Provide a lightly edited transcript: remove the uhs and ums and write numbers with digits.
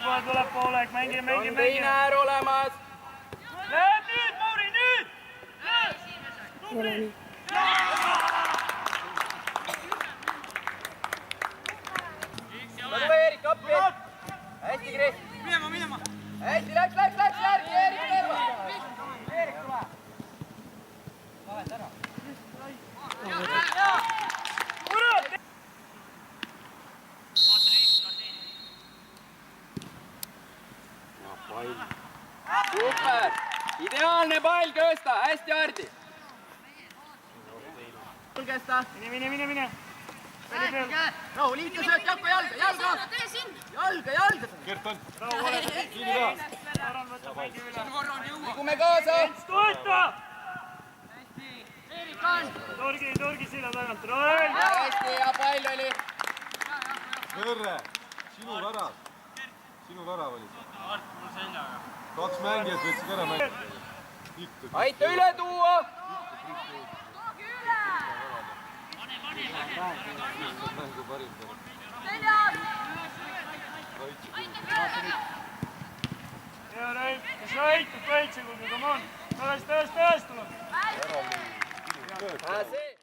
kohe tuleb poolek, mängi. teine äär olemas. Läheb nüüd, Mauri, nüüd! Tule Eerik appi. Hästi, Kris. Minema. Hästi, läks järgi, Eerik terva. Eerik tule. Super! Ideaalne pall, Köösta, hästi Hardi. Kesta. Mine. No, liitusöök, Jakko, jalga. Kert on. Liigume kaasa. Toeta! Torgi silla tagant, roll! Hästi, hea pall oli. Võrre, sinu värav oli. 2 mängijat võtsid ära mängida. Aita üle tuua. Hea Reif, kes aitab kaitse, kui come on. Tões tuleb. See.